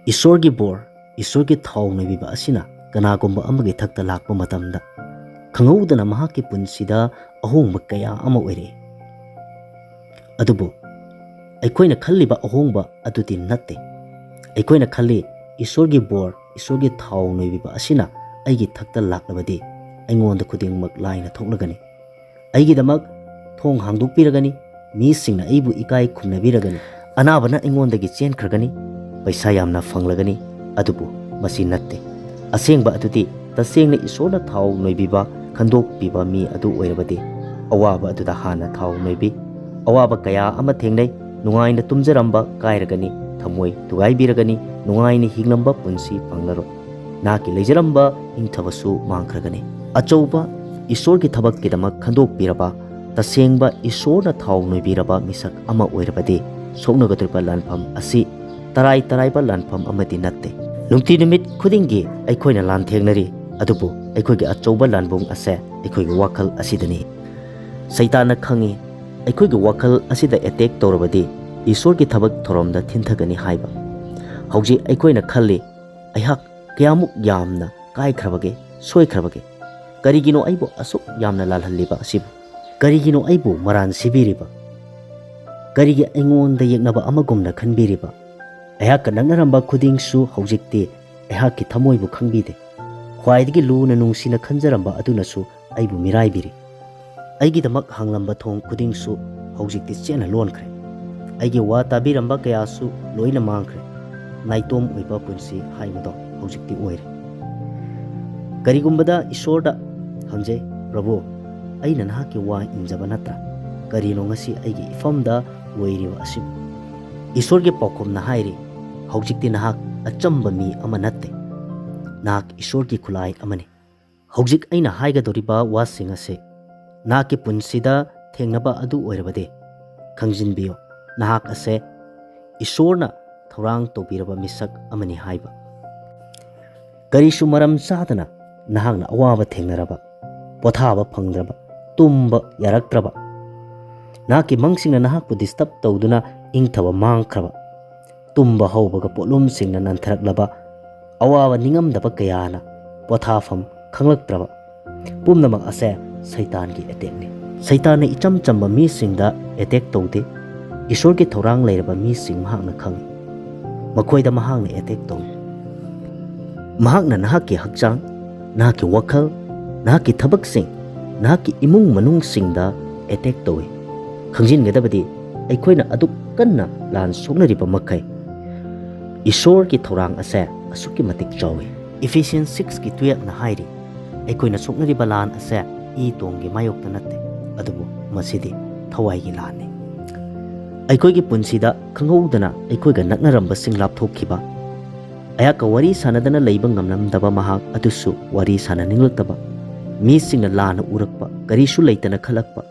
ईश्वरगी bore ईश्वरगी थाव नोइबिबा असिना कनागुम्बा अमगी थक्ता लाक्पा मतमदा खंगौदना महाकी पुंसिदा अहोंबा कया अमा ओइरे अदुबु अैखोइना खल्लिबा अहोंबा अदुदि नत्ते अैखोइना खल्ली ईश्वरगी बोर ईश्वरगी थाव नोइबिबा असिना अैगी थक्ता लाक्लबदि अैंगोंदा खुदिंगमक लाइना थोक्लगनि अैगिदमक थोंग हांदोकपिरगनि मीसिंगना अैबु इकाई खुमनबिरगनि अनाबना अैंगोंदगी चेनख्रगनि पैसा यामना फंगलगनि अदुबु मसी नत्ते असेंबा अदुदि तसेंगना ईश्वरना थाव नोइबिबा खंदोकपिबा मी अदु ओइरबदि अवाबा अदुदा हाना थाव नोइबि अवाबा कया अमा थेंगनै नुंगाइना तुमजरंबा कायरगनि थमोय तुगाइबिरगनि नुंगाइना हिंगलंबा पुंसी फंगलरो नाकी लेजरंबा इंथबसु मांखरगनि अचौबा ईश्वरगी थबककिदमक खंदोकपिरबा तसेंबा ईश्वरना थाव नोइबिरबा मिसक अमा ओइरबदि सोकनगदुरबा लानफम असि तराई तराइबा लानफम अमदि नत्ते नुंति नुमित खुदिंगी अैखोइना लानथेंगनरी अदुबु अैखोइगी अचौबा लानबुंग असे अैखोइगी वाखल असिदनि सैताना खंगी अैखोइगी वाखल असिदा एटेक तौरबदि ईश्वरगी थबक थोरमदा थिनथगनि हाइबा हौजि अैखोइना खल्ली अैहाक कयामुक यामना कायख्रबगे सोयख्रबगे करिगिनो अैबु असुक यामना लालहल्लिबा असिबु करिगिनो अैबु मरान सिबिरिबा करिगी अैंगोंदा येक्नबा अमगुमना खनबिरिबा अैहाक नंगनरंबा खुदिंगसु हौजिक्ति अैहाकि थमोइबु खंबिदे ख्वाइदगी लूना नुंसिना खंजरंबा अदुनसु अैबु मिराइबिरि अैगिदमक हांगलंबा थोंग खुदिंगसु हौजिक्ति चेना लोनख्रे अैगी वा ताबिरंबा कयासु लोइना मांख्रे नाइतोम ओइबा पुंसी हाइबदो हौजिक्ति ओइरे करिगुंबदा ईश्वरदा हंजे प्रभु अैना नहाकी वा इंजबा नत्रा करिनो ngasi अैगी इफमदा ओइरिबा असिबु ईश्वरगी पाउखुमना हाइरि हौजिक्ति नहाक अचंबा मी अमा नत्ते नाक ईश्वरगी खुलाई अमने हौजिक अैना हाइगदोरिबा वासिंग असे नाकी पुंसिदा थेंगनबा अदु ओइरबदे खंजिनबियो नाक असे ईश्वरना थौरांग तौबिरबा मिसक अमनि हाइबा करिसु मरम चादना नहाकना अवाबा थेंगनरबा पोथाबा फंगद्रबा तुम्बा यारक्त्रबा नाकी मंगसिंगना नहाकपु डिस्टर्ब तौदुना इंथबा मांगख्रबा तुम्बा हौबगा पोलुमसिंगना नंथरक्लबा अवाबा निंगमदबा कयाना पोथाफम खंगलक्त्रबा पुमनमक असे सैतानगी अटैकने सैतान इचम चंबा मीसिंगदा अटैक तौदे ईश्वरगी थौरांग लेरबा मीसिंग महाकना खंगी मखोइदा महाकना अटैक तौ महाकना नहाकी हक्चांग नहाकी वखल नहाकी थबकसिंग नहाकी इमुंग मनुंगसिंगदा अटैक तौवे खंजिनगदबदि अैखोइना अदुक कन्ना लान सोकनरिबा मखै ईश्वरगी थौरांग असे असुकी मतिक चावे इफिशियंस 6 की 12 ना हाइरि अैखोइना सोकनरिबा लान असे ई तोंगी मायोक्ता नत्ते अदुबु मसिदि थवाइगी लानने अैखोइगी पुंसिदा खंगौदना अैखोइगा नक्नरंबा सिंग लापथोखिबा Ayaka worry सानदना लैबा ngamnamdaba mahak अदुसु worry साननिंगलक्तबा मीसिंगना लान उरक्पा करिसु लैतना खलक्पा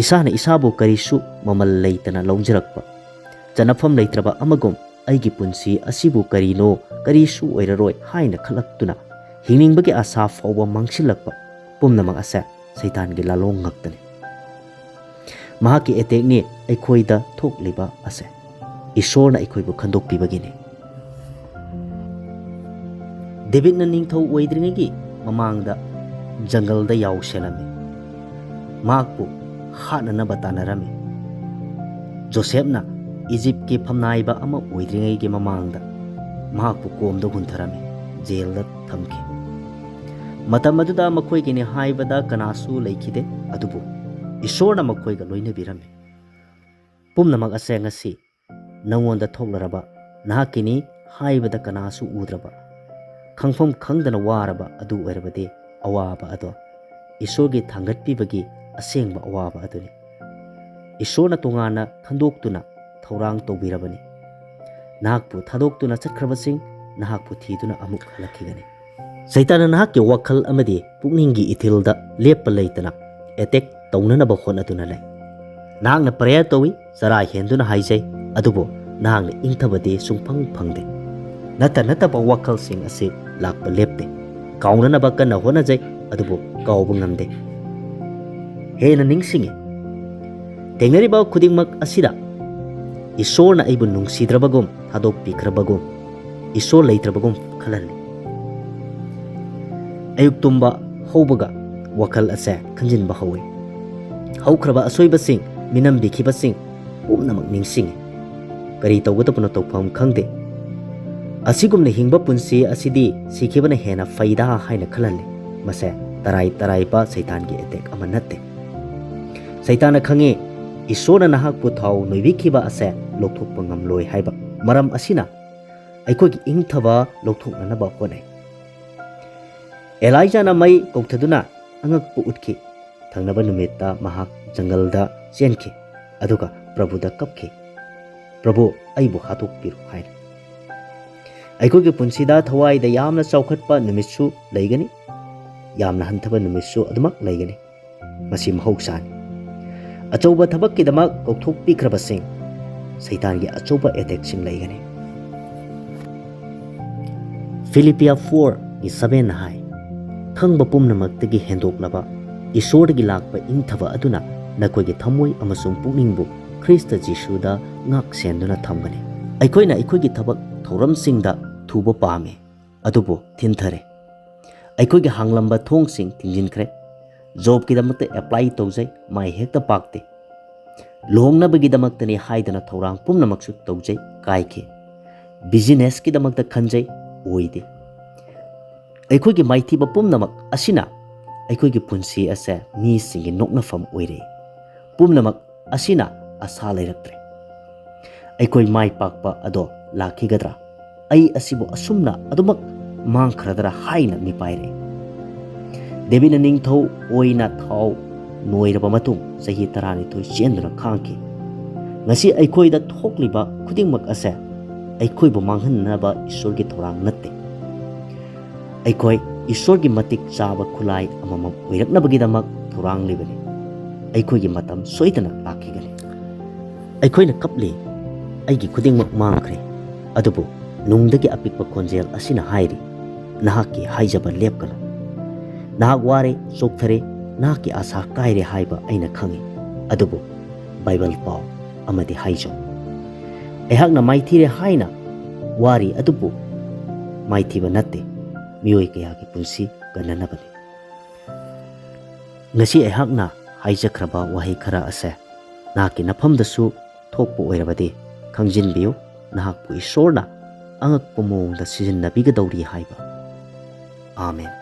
इसाना इसाबु करिसु ममल लैतना लौजरक्पा चनफम लैत्रबा अमगुम अैगी पुंसी असिबु करिनो करिसु ओइररोय हाइना खलक्तुना हिंनिंगबगी आशा फावबा मांगसिलक्पा पुमनमक असे सैतानगी लालोंग ngक्तने महाकी एटेकनि अैखोइदा थोकलिबा असे ईश्वरना अैखोइबु खंदोकपिबगिनि डेविडना निंगथौ ओइद्रिङैगी ममांगदा जंगलदा यावसेलमे माकपु हाननबा तानरमे जोसेफना इजिप्ट की फमनाइबा अमा ओइद्रिङैगी ममांगदा माकपु कोमदा हुंथरमे जेलदा थमखे मतम अदुदा मखोइगिनि हाइबदा कनासु लैखिदे अदुबु ईश्वरना मखोइगा लोइनबिरमे पुमनमक असे ngasi नंगोंदा थोकलरबा नहाकिनि हाइबदा कनासु उद्रबा खंफम खंगदना वारबा अदु ओइरबदे अवाबा अदो ईश्वरगी थांगटपिबगी असेंबा अवाबा अदुनि ईश्वरना तोंगाना खंदोक्तुना थौरांग तौबिरबनि नाकपु थादोक्तुना चटख्रबसिंग नाकपु थीदुना अमुक हलखिगनि सैताना नाकके वखल अमदि पुकनिंगी इथिलदा लेप्पा लैतना अटैक तौननबा होनदुना लै नाकना प्रेयर तौई चरा हेंदुना हाइजै अदुबो नाकना इंथबदे सुंफंग फंगदे नतबा वखलसिंग असे लाकपा लेप्ते काउननबा कन्ना होनजै अदुबो काउबा ngamde हेना निंगसिंगे तेंगरिबा खुदिंगमक असिदा ईश्वरना अैबु नुंसिद्रबगुम थादोकपिख्रबगुम ꯏꯁꯣꯔ ꯂꯩꯇ꯭ꯔꯕꯒꯨꯝ ꯈꯜꯍꯜꯂꯤ꯫ ꯑꯌꯨꯛ ꯇꯨꯝꯕ ꯍꯧꯕꯒ ꯋꯥꯈꯜ ꯑꯁꯦ ꯈꯟꯖꯤꯟꯕ ꯍꯧꯏ꯫ ꯍꯧꯈ꯭ꯔꯕ ꯑꯁꯣꯏꯕꯁꯤꯡ, ꯃꯤꯅꯝꯕꯤꯈꯤꯕꯁꯤꯡ ꯄꯨꯝꯅꯃꯛ ꯅꯤꯡꯁꯤꯡꯉꯤ꯫ ꯀꯔꯤ ꯇꯧꯒꯗꯕꯅꯣ ꯇꯧꯐꯝ ꯈꯪꯗꯦ꯫ ꯑꯁꯤꯒꯨꯝꯅ ꯍꯤꯡꯕ ꯄꯨꯟꯁꯤ ꯑꯁꯤꯗꯤ ꯁꯤꯈꯤꯕꯅ ꯍꯦꯟꯅ ꯐꯩꯗꯥ ꯍꯥꯏꯅ ꯈꯜꯍꯜꯂꯤ꯫ ꯃꯁꯦ ꯇꯔꯥꯏ ꯇꯔꯥꯏꯕ ꯁꯩꯇꯥꯟꯒꯤ ꯑꯦꯇꯦꯛ ꯑꯃ ꯅꯠꯇꯦ꯫ ꯁꯩꯇꯥꯟꯅ ꯈꯪꯉꯤ ꯏꯁꯣꯔꯅ ꯅꯍꯥꯛꯄꯨ ꯊꯥꯎ ꯅꯣꯏꯕꯤꯈꯤꯕ ꯑꯁꯦ ꯂꯧꯊꯣꯛꯄ ꯉꯝꯂꯣꯏ ꯍꯥꯏꯕ꯫ ꯃꯔꯝ ꯑꯁꯤꯅ ꯑꯩꯈꯣꯏꯒꯤ ꯏꯪꯊꯕ ꯂꯧꯊꯣꯛꯅꯅꯕ ꯍꯣꯠꯅꯩ꯫ ꯑꯦꯂꯥꯏꯖꯥꯅ ꯃꯩ ꯀꯧꯊꯗꯨꯅ ꯑꯉꯛꯄ ꯎꯠꯈꯤ꯫ ꯊꯪꯅꯕ ꯅꯨꯃꯤꯠꯇ ꯃꯍꯥꯛ ꯖꯪꯒꯜꯗ ꯆꯦꯟꯈꯤ ꯑꯗꯨꯒ ꯄ꯭ꯔꯚꯨꯗ ꯀꯞꯈꯤ, ꯄ꯭ꯔꯚꯨ ꯑꯩꯕꯨ ꯍꯥꯠꯇꯣꯛꯄꯤꯔꯨ ꯍꯥꯏꯅ꯫ ꯑꯩꯈꯣꯏꯒꯤ ꯄꯨꯟꯁꯤꯗ ꯊꯋꯥꯏꯗ ꯌꯥꯝꯅ ꯆꯥꯎꯈꯠꯄ ꯅꯨꯃꯤꯠꯁꯨ ꯂꯩꯒꯅꯤ, ꯌꯥꯝꯅ ꯍꯟꯊꯕ ꯅꯨꯃꯤꯠꯁꯨ ꯑꯗꯨꯃꯛ ꯂꯩꯒꯅꯤ꯫ ꯃꯁꯤ ꯃꯍꯧꯁꯥꯅꯤ꯫ ꯑꯆꯧꯕ ꯊꯕꯛꯀꯤꯗꯃꯛ ꯀꯧꯊꯣꯛꯄꯤꯈ꯭ꯔꯕꯁꯤꯡ, ꯁꯩꯇꯥꯟꯒꯤ ꯑꯆꯧꯕ ꯑꯦꯇꯦꯛꯁꯤꯡ ꯂꯩꯒꯅꯤ꯫ ꯐꯤꯂꯤꯄꯤꯌꯥ 4:7ꯅ ꯍꯥꯏ, ꯈꯪꯕ ꯄꯨꯝꯅꯃꯛꯇꯒꯤ ꯍꯦꯟꯗꯣꯛꯂꯕ ꯏꯁꯣꯔꯗꯒꯤ ꯂꯥꯛꯄ ꯏꯪꯊꯕ ꯑꯗꯨꯅ ꯅꯈꯣꯏꯒꯤ ꯊꯝꯃꯣꯏ ꯑꯃꯁꯨꯡ ꯄꯨꯛꯅꯤꯡꯕꯨ ꯈ꯭ꯔꯤꯁꯇ ꯖꯤꯁꯨꯗ ꯉꯥꯛ ꯁꯦꯟꯗꯨꯅ ꯊꯝꯒꯅꯤ꯫ ꯑꯩꯈꯣꯏꯅ ꯑꯩꯈꯣꯏꯒꯤ ꯊꯕꯛ ꯊꯧꯔꯝꯁꯤꯡꯗ ꯊꯨꯕ ꯄꯥꯝꯃꯤ, ꯑꯗꯨꯕꯨ ꯊꯤꯟꯊꯔꯦ꯫ ꯑꯩꯈꯣꯏꯒꯤ ꯍꯥꯡꯂꯝꯕ ꯊꯣꯡꯁꯤꯡ ꯊꯤꯡꯖꯤꯟꯈ꯭ꯔꯦ꯫ ꯖꯣꯕꯀꯤꯗꯃꯛꯇ ꯑꯦꯄ꯭ꯂꯥꯏ ꯇꯧꯖꯩ, ꯃꯥꯏ ꯍꯦꯛꯇ ꯄꯥꯛꯇꯦ꯫ ꯂꯨꯍꯣꯡꯅꯕꯒꯤꯗꯃꯛꯇꯅꯤ ꯍꯥꯏꯗꯅ ꯊꯧꯔꯥꯡ ꯄꯨꯝꯅꯃꯛꯁꯨ ꯇꯧꯖꯩ, ꯀꯥꯏꯈꯤ꯫ ꯕꯤꯖꯤꯅꯦꯁꯀꯤꯗꯃꯛꯇ ꯈꯟꯖꯩ, ꯑꯣꯏꯗꯦ꯫ ꯑꯩꯈꯣꯏꯒꯤ ꯃꯥꯏꯊꯤꯕ ꯄꯨꯝꯅꯃꯛ ꯑꯁꯤꯅ ꯑꯩꯈꯣꯏꯒꯤ ꯄꯨꯟꯁꯤ ꯑꯁꯦ ꯃꯤꯁꯤꯡꯒꯤ ꯅꯣꯛꯅꯐꯝ ꯑꯣꯏꯔꯛꯏ꯫ ꯄꯨꯝꯅꯃꯛ ꯑꯁꯤꯅ ꯑꯁꯥ ꯂꯩꯔꯛꯇ꯭ꯔꯦ꯫ ꯑꯩꯈꯣꯏ ꯃꯥꯏ ꯄꯥꯛꯄ ꯑꯗꯣ ꯂꯥꯛꯈꯤꯒꯗ꯭ꯔꯥ? ꯑꯩ ꯑꯁꯤꯕꯨ ꯑꯁꯨꯝꯅ ꯑꯗꯨꯃꯛ ꯃꯥꯡꯈ꯭ꯔꯗ꯭ꯔꯥ ꯍꯥꯏꯅ ꯃꯤꯄꯥꯏꯔꯛꯏ꯫ ꯗꯦꯕꯤꯠꯅ ꯅꯤꯡꯊꯧ ꯑꯣꯏꯅ ꯊꯥꯎ ꯅꯣꯏꯔꯕ ꯃꯇꯨꯡ ꯆꯍꯤ 12 ꯆꯦꯟꯗꯨꯅ ꯈꯥꯡꯈꯤ꯫ ꯉꯁꯤ ꯑꯩꯈꯣꯏꯗ ꯊꯣꯛꯂꯤꯕ ꯈꯨꯗꯤꯡꯃꯛ ꯑꯁꯦ ꯑꯩꯈꯣꯏꯕꯨ ꯃꯥꯡꯍꯟꯅꯕ ꯏꯁꯣꯔꯒꯤ ꯊꯧꯔꯥꯡ ꯅꯠꯇꯦ꯫ ꯑꯩꯈꯣꯏ ꯏꯁꯣꯔꯒꯤ ꯃꯇꯤꯛ ꯆꯥꯕ ꯈꯨꯠꯂꯥꯏ ꯑꯃꯃꯝ ꯑꯣꯏꯔꯛꯅꯕꯒꯤꯗꯃꯛ ꯊꯧꯔꯥꯡꯂꯤꯕꯅꯤ꯫ ꯑꯩꯈꯣꯏꯒꯤ ꯃꯇꯝ ꯁꯣꯏꯗꯅ ꯂꯥꯛꯈꯤꯒꯅꯤ꯫ ꯑꯩꯈꯣꯏꯅ ꯀꯞꯂꯤ, ꯑꯩꯒꯤ ꯈꯨꯗꯤꯡꯃꯛ ꯃꯥꯡꯈ꯭ꯔꯦ꯫ ꯑꯗꯨꯕꯨ ꯅꯨꯡꯗꯒꯤ ꯑꯄꯤꯛꯄ ꯈꯣꯟꯖꯦꯜ ꯑꯁꯤꯅ ꯍꯥꯏꯔꯤ, ꯅꯍꯥꯛꯀꯤ ꯍꯥꯏꯖꯕ ꯂꯦꯞꯀꯅꯨ꯫ ꯅꯍꯥꯛ ꯋꯥꯔꯦ, ꯆꯣꯛꯊꯔꯦ, ꯅꯍꯥꯛꯀꯤ ꯑꯁꯥ ꯀꯥꯏꯔꯦ ꯍꯥꯏꯕ ꯑꯩꯅ ꯈꯪꯉꯤ꯫ ꯑꯗꯨꯕꯨ ꯕꯥꯏꯕꯜ ꯄꯥꯎ ꯑꯃꯗꯤ ꯍꯥꯏꯖꯧ꯫ ꯑꯩꯍꯥꯛꯅ ꯃꯥꯏꯊꯤꯔꯦ ꯍꯥꯏꯅ ꯋꯥꯔꯤ, ꯑꯗꯨꯕꯨ ꯃꯥꯏꯊꯤꯕ ꯅꯠꯇꯦ, ꯃꯤꯑꯣꯏ ꯀꯌꯥꯒꯤ ꯄꯨꯟꯁꯤ ꯀꯟꯅꯅꯕꯅꯤ꯫ ꯉꯁꯤ ꯑꯩꯍꯥꯛꯅ ꯍꯥꯏꯖꯈ꯭ꯔꯕ ꯋꯥꯍꯩ ꯈꯔ ꯑꯁꯦ ꯅꯍꯥꯛꯀꯤ ꯅꯐꯝꯗꯁꯨ ꯊꯣꯛꯄ ꯑꯣꯏꯔꯕꯗꯤ ꯈꯪꯖꯤꯟꯕꯤꯌꯨ, ꯅꯍꯥꯛꯄꯨ ꯏꯁꯣꯔꯅ ꯑꯉꯛꯄ ꯃꯑꯣꯡꯗ ꯁꯤꯖꯤꯟꯅꯕꯤꯒꯗꯧꯔꯤ ꯍꯥꯏꯕ꯫ ꯑꯥꯃꯦꯟ꯫